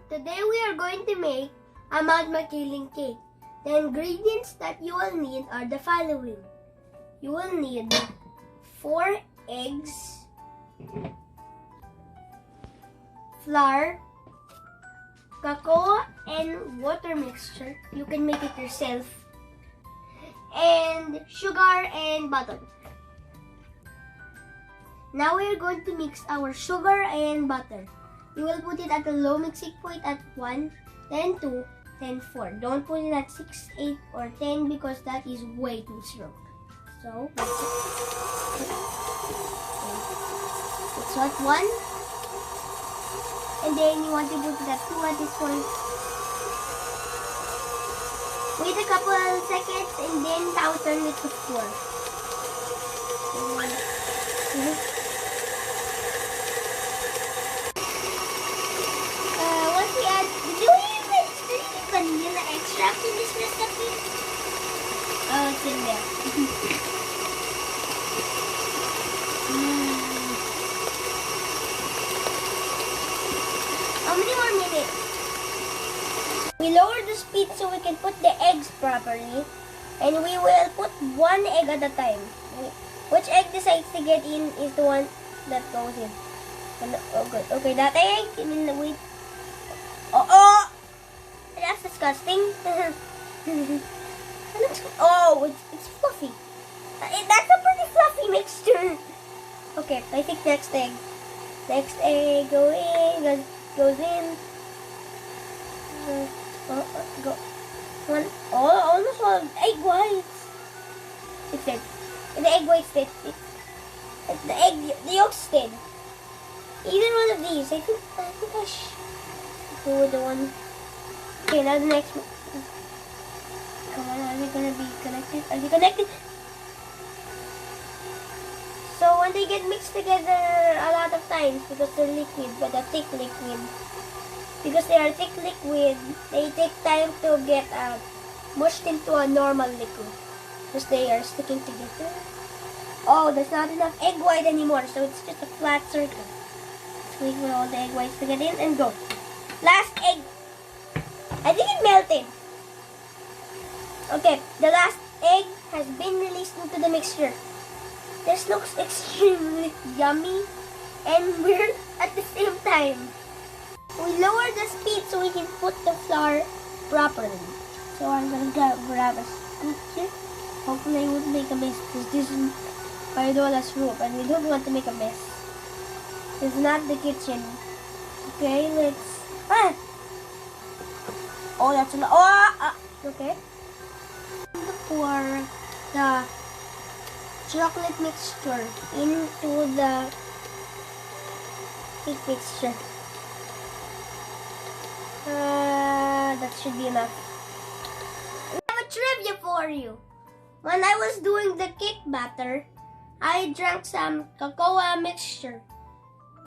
Today we are going to make a Makiling cake. The ingredients that you will need are the following. You will need 4 eggs, flour, cocoa and water mixture. You can make it yourself. And sugar and butter. Now we are going to mix our sugar and butter. You will put it at a low mixing point at 1, then 2, then 4. Don't put it at 6, 8, or 10 because that is way too strong. So, it's at 1. And then you want to put it at 2 at this point. Wait a couple of seconds and then I'll turn it to 4. Once we add, do you even vanilla extract in this recipe? Oh, it's in there. How many more minutes? We lower the speed so we can put the eggs properly. And we will put 1 egg at a time. Which egg decides to get in is the one that goes in. Oh, good. Okay, that egg. And then wait. Oh! That's disgusting. Oh, it's fluffy. That's a pretty fluffy mixture. Okay, I think next egg. Next egg goes in. Go. Almost all egg whites. It's dead. The egg white's dead. The yolk's dead. Even one of these. I think I should go with the one. Okay, now the next one. Come on, are they gonna be connected? Are they connected? So when they get mixed together a lot of times because they're liquid, but a thick liquid. Because they are thick liquid, they take time to get mushed into a normal liquid. Because they are sticking together. Oh, there's not enough egg white anymore, so it's just a flat circle. Let's wait for all the egg whites to get in and go. Last egg. I think it melted. Okay, the last egg has been released into the mixture. This looks extremely yummy and weird at the same time. We lower the speed so we can put the flour properly. So I'm gonna grab a scoop here. Hopefully I won't make a mess because this is Paridola's room and we don't want to make a mess. It's not the kitchen. Okay, let's... Oh, that's a lot. Okay. Pour the chocolate mixture into the cake mixture. That should be enough. I have a trivia for you. When I was doing the cake batter, I drank some cocoa mixture.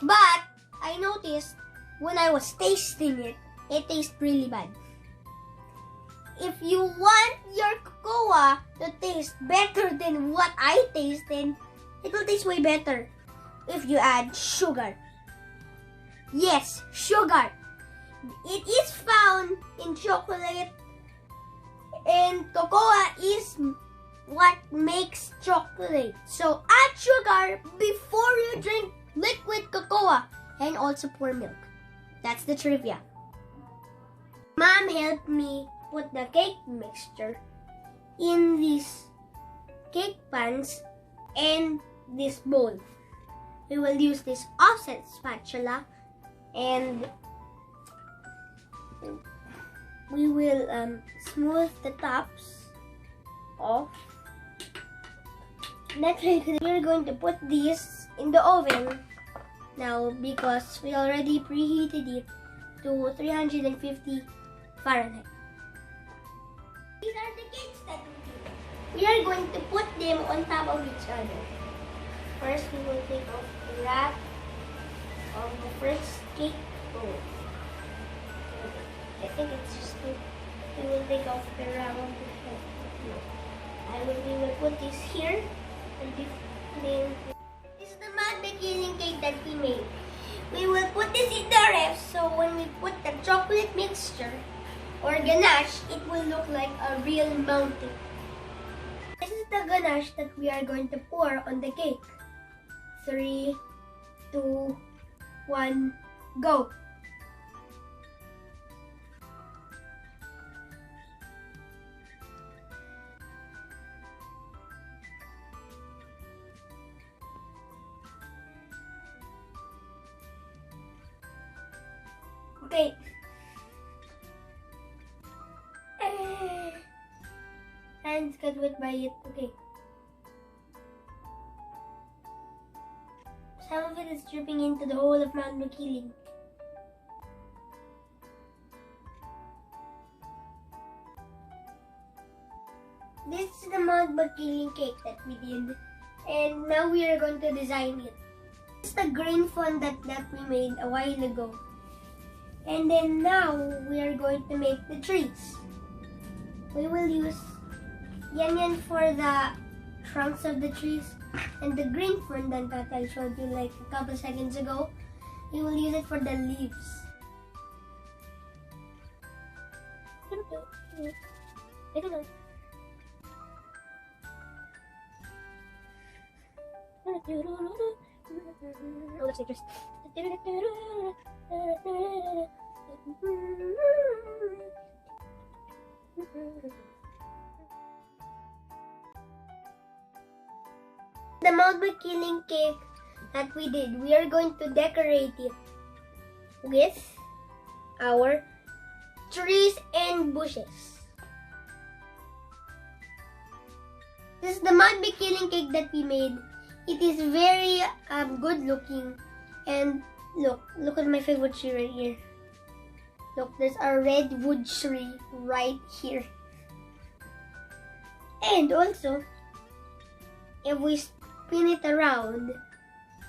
But I noticed when I was tasting it, it tastes really bad. If you want your cocoa to taste better than what I tasted, it will taste way better if you add sugar. Yes, sugar. It is found in chocolate and cocoa is what makes chocolate. So add sugar before you drink liquid cocoa and also pour milk. That's the trivia. Mom helped me put the cake mixture in these cake pans and this bowl. We will use this offset spatula and we will smooth the tops off. Next, we're going to put these in the oven now because we already preheated it to 350 Fahrenheit. These are the cakes that we are going to put them on top of each other. First, we will take off the wrap of the first cake bowl. I think it's just good. We will take off the wrap of the first cake. We will put this here and then this is the Makiling cake that we made. we will put this in the ref, so when we put the chocolate mixture or ganache, it will look like a real mountain. This is the ganache that we are going to pour on the cake. 3, 2, 1, go! Okay. Hands got wet by it. Okay. Some of it is dripping into the whole of Mount Makiling. This is the Mount Makiling cake that we did. And now we are going to design it. This is the green fondant that we made a while ago. And then now we are going to make the trees. We will use yan for the trunks of the trees, and the green fondant that I showed you like a couple seconds ago, we will use it for the leaves. I don't know. Oh, that's interesting. The Mount Makiling cake that we did, we are going to decorate it with our trees and bushes. This is the Mount Makiling cake that we made. It is very good looking, and look at my favorite tree right here. Look, there's a redwood tree right here. And also, if we spin it around,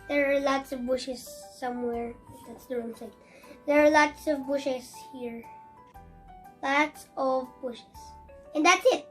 there are lots of bushes somewhere. That's the wrong side. There are lots of bushes here. Lots of bushes. And that's it.